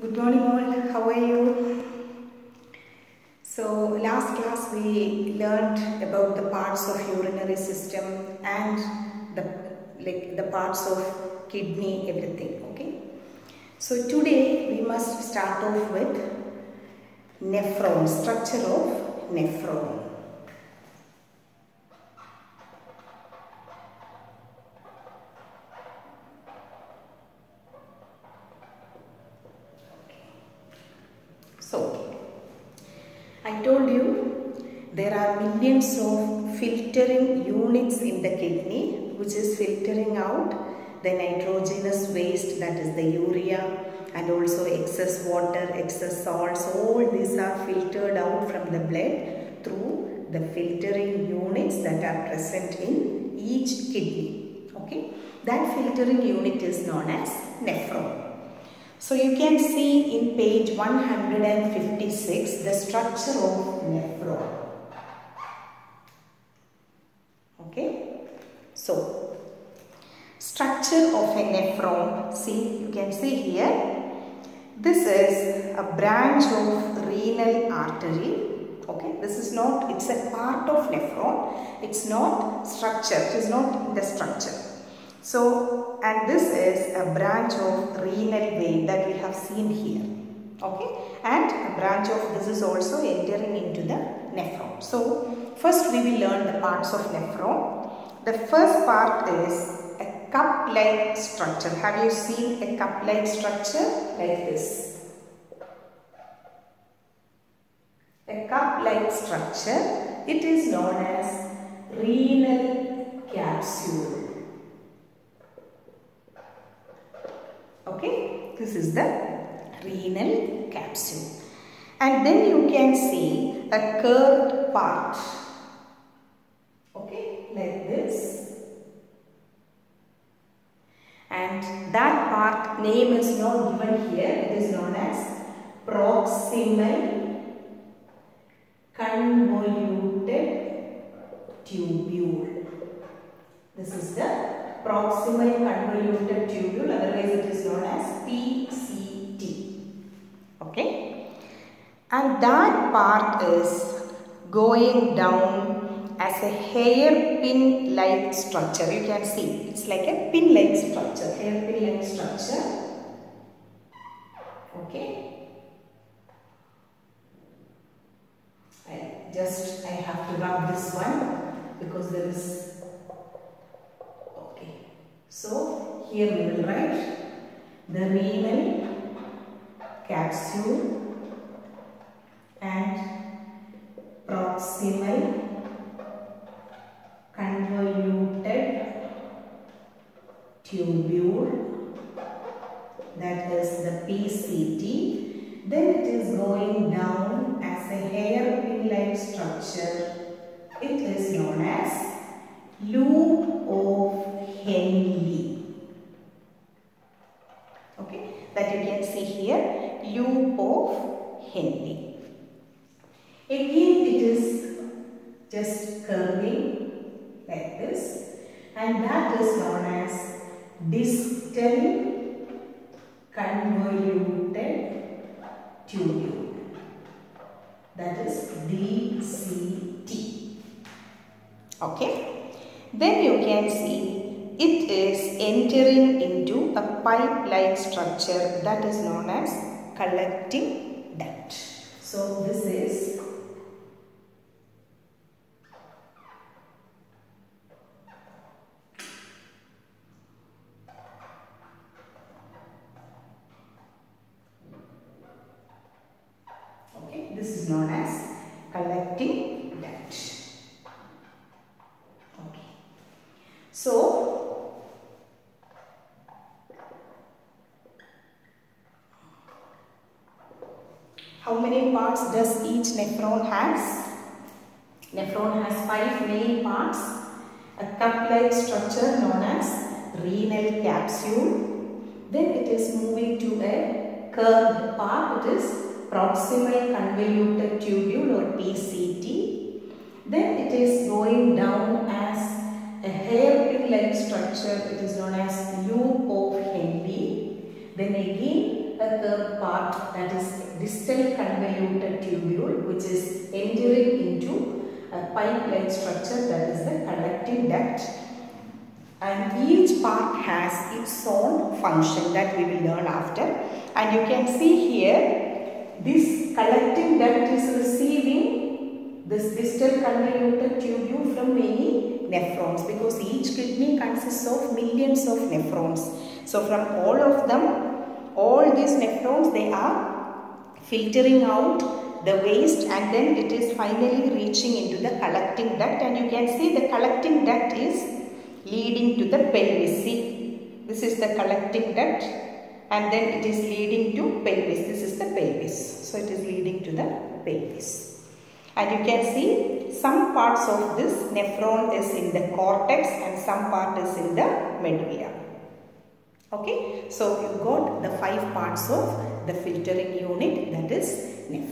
Good morning all, how are you? So last class we learned about the parts of urinary system and the parts of kidney, everything, okay? So today we must start off with nephron, structure of nephron. So, I told you there are millions of filtering units in the kidney which is filtering out the nitrogenous waste, that is the urea, and also excess water, excess salts. All these are filtered out from the blood through the filtering units that are present in each kidney. Okay, that filtering unit is known as nephron. So you can see in page 156 the structure of nephron. Okay. So structure of a nephron. See, you can see here. This is a branch of renal artery. Okay. This is not. It's a part of nephron. It's not structure. It is not the structure. So, and this is a branch of renal vein that we have seen here. Okay, and a branch of this is also entering into the nephron. So, first we will learn the parts of nephron. The first part is a cup-like structure. Have you seen a cup-like structure like this? A cup-like structure. It is known as renal capsule. Okay, this is the renal capsule. And then you can see a curved part. Okay, like this. And that part name is not given here. It is known as proximal convoluted tubule. This is the proximal convoluted tubule, otherwise it is known as PCT. Okay, and that part is going down as a hairpin like structure. You can see it's like a pin like structure, hairpin like structure. Okay, I have to rub this one because there is. So, here we will write the renal capsule and proximal convoluted tubule, that is the PCT. Then it is going down as a hairpin-like structure. It is known as loop of Henle. Okay, that you can see here, loop of Henle. Again it is just curving like this, and that is known as distal convoluted tubule, that is DCT. Okay, then you can see it is entering into a pipe-like structure that is known as collecting duct. So this is known as collecting duct. Okay. So how many parts does each nephron has? Nephron has 5 main parts. A cup-like structure known as renal capsule. Then it is moving to a curved part. It is proximal convoluted tubule or PCT. Then it is going down as a hairpin-like structure. It is known as loop of Henle. Then again a third part, that is distal convoluted tubule, which is entering into a pipe-like structure, that is the collecting duct. And each part has its own function that we will learn after. And you can see here, this collecting duct is receiving this distal convoluted tubule from many nephrons, because each kidney consists of millions of nephrons. So from all of them, all these nephrons, they are filtering out the waste, and then it is finally reaching into the collecting duct. And you can see the collecting duct is leading to the pelvis. See, this is the collecting duct, and then it is leading to pelvis. This is the pelvis. So it is leading to the pelvis. And you can see some parts of this nephron is in the cortex and some part is in the medulla. Okay, so you got the 5 parts of the filtering unit, that is nephron.